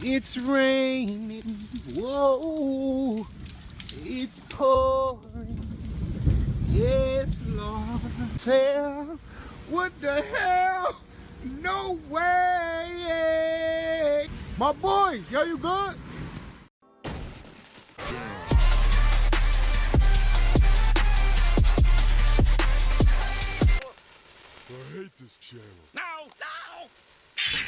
It's raining, whoa, it's pouring, yes, Lord. Tell, what the hell? No way! My boy, yo, you good? I hate this channel. No!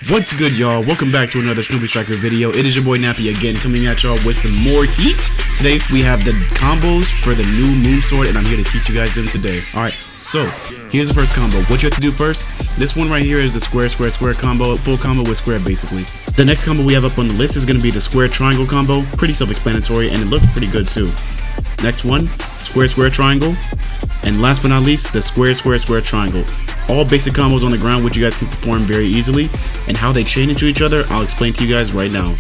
What's good, y'all? Welcome back to another Shinobi Striker video. It is your boy Nappy again, coming at y'all with some more heat. Today we have the combos for the new moon sword, and I'm here to teach you guys them today. Alright, so here's the first combo. What you have to do first, this one right here is the square square square combo, full combo with square basically. The next combo we have up on the list is going to be the square triangle combo. Pretty self-explanatory, and it looks pretty good too. Next one, square square triangle. And last but not least, the square square square triangle. All basic combos on the ground which you guys can perform very easily, and how they chain into each other I'll explain to you guys right now.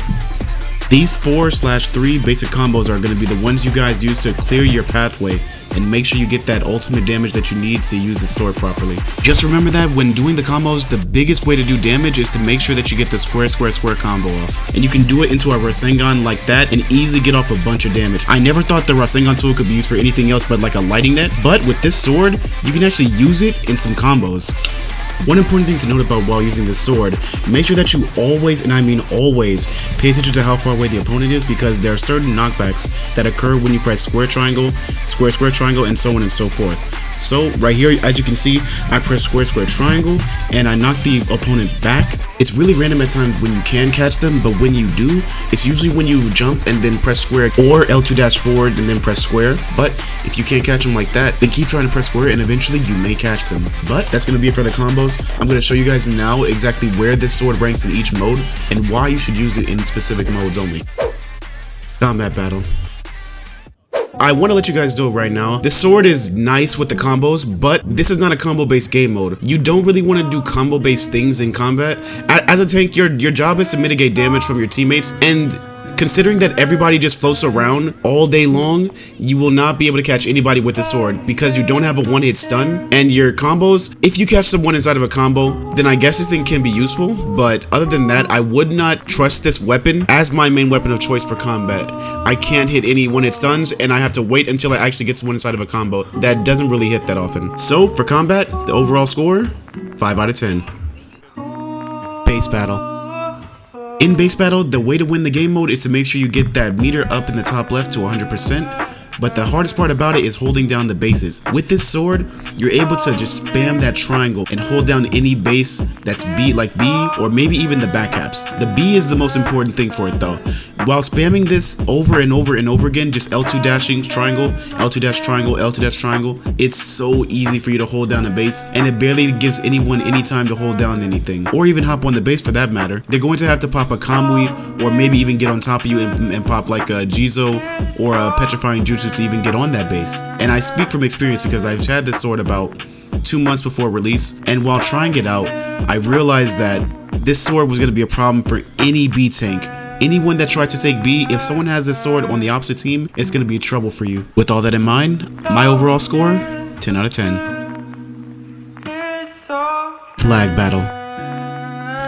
These 4/3 basic combos are going to be the ones you guys use to clear your pathway and make sure you get that ultimate damage that you need to use the sword properly. Just remember that when doing the combos, the biggest way to do damage is to make sure that you get the square square square combo off. And you can do it into a Rasengan like that and easily get off a bunch of damage. I never thought the Rasengan tool could be used for anything else but like a lighting net, but with this sword, you can actually use it in some combos. One important thing to note about while using this sword, make sure that you always, and I mean always, pay attention to how far away the opponent is, because there are certain knockbacks that occur when you press square triangle, square square triangle, and so on and so forth. So right here, as you can see, I press square square triangle and I knock the opponent back. It's really random at times when you can catch them, but when you do, it's usually when you jump and then press square, or L2 forward and then press square. But if you can't catch them like that, then keep trying to press square and eventually you may catch them. But that's going to be it for the combos. I'm going to show you guys now exactly where this sword ranks in each mode and why you should use it in specific modes only. Combat battle. I want to let you guys know right now, this sword is nice with the combos, but this is not a combo based game mode. You don't really want to do combo based things in combat. As a tank, your job is to mitigate damage from your teammates, and considering that everybody just floats around all day long, you will not be able to catch anybody with the sword because you don't have a one-hit stun. And your combos, if you catch someone inside of a combo, then I guess this thing can be useful, but other than that, I would not trust this weapon as my main weapon of choice for combat. I can't hit any one-hit stuns, and I have to wait until I actually get someone inside of a combo that doesn't really hit that often. So for combat, the overall score, 5 out of 10. Base battle. In base battle, the way to win the game mode is to make sure you get that meter up in the top left to 100%. But the hardest part about it is holding down the bases. With this sword, you're able to just spam that triangle and hold down any base that's B, like B, or maybe even the back caps. The B is the most important thing for it though. While spamming this over and over and over again, just L2 dashing triangle, L2 dash triangle, L2 dash triangle, it's so easy for you to hold down a base, and it barely gives anyone any time to hold down anything, or even hop on the base for that matter. They're going to have to pop a Kamui, or maybe even get on top of you and pop like a Jizo or a petrifying jutsu to even get on that base. And I speak from experience because I've had this sword about 2 months before release, and while trying it out, I realized that this sword was going to be a problem for any B tank. Anyone that tries to take B, if someone has this sword on the opposite team, it's going to be trouble for you. With all that in mind, my overall score, 10 out of 10. Flag battle.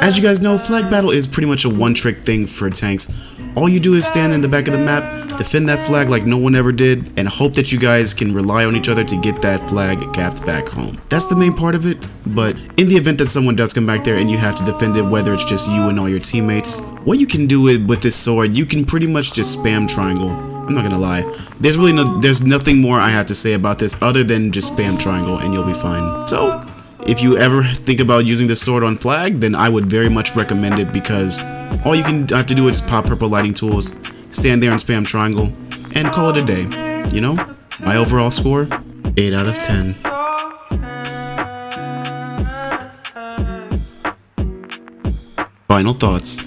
As you guys know, flag battle is pretty much a one-trick thing for tanks. All you do is stand in the back of the map, defend that flag like no one ever did, and hope that you guys can rely on each other to get that flag capped back home. That's the main part of it, but in the event that someone does come back there and you have to defend it, whether it's just you and all your teammates, what you can do with this sword, you can pretty much just spam triangle. I'm not gonna lie, there's nothing more I have to say about this other than just spam triangle and you'll be fine. So, if you ever think about using this sword on flag, then I would very much recommend it, because all you can have to do is just pop purple lighting tools, stand there and spam triangle, and call it a day. You know? My overall score, 8 out of 10. Final thoughts.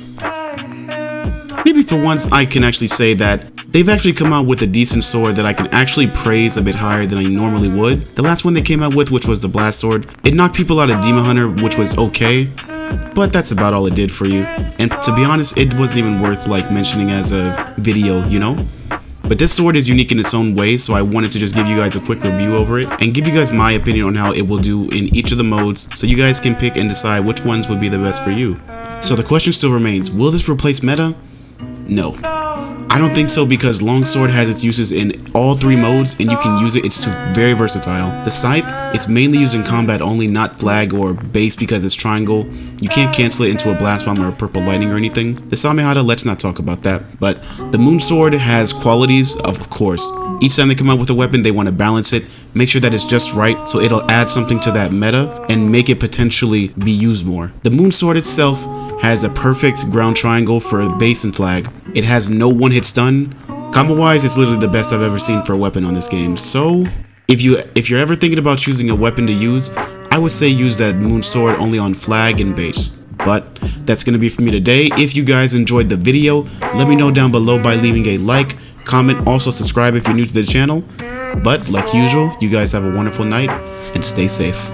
Maybe for once I can actually say that they've actually come out with a decent sword that I can actually praise a bit higher than I normally would. The last one they came out with, which was the Blast Sword, it knocked people out of Demon Hunter, which was okay, but that's about all it did for you. And to be honest, it wasn't even worth like mentioning as a video, you know? But this sword is unique in its own way, so I wanted to just give you guys a quick review over it and give you guys my opinion on how it will do in each of the modes, so you guys can pick and decide which ones would be the best for you. So the question still remains, will this replace meta? No. I don't think so, because longsword has its uses in all 3 modes and you can use it. It's very versatile. The scythe, it's mainly used in combat only, not flag or base because it's triangle. You can't cancel it into a blast bomb or a purple lightning or anything. The Samehada, let's not talk about that. But the moonsword has qualities, of course. Each time they come out with a weapon, they want to balance it, make sure that it's just right, so it'll add something to that meta and make it potentially be used more. The moonsword itself has a perfect ground triangle for base and flag. It has no one-hit stun. Combo wise, it's literally the best I've ever seen for a weapon on this game. So if you're ever thinking about choosing a weapon to use, I would say use that moonsword only on flag and base. But that's gonna be for me today. If you guys enjoyed the video, let me know down below by leaving a like, comment, also subscribe if you're new to the channel. But like usual, you guys have a wonderful night and stay safe.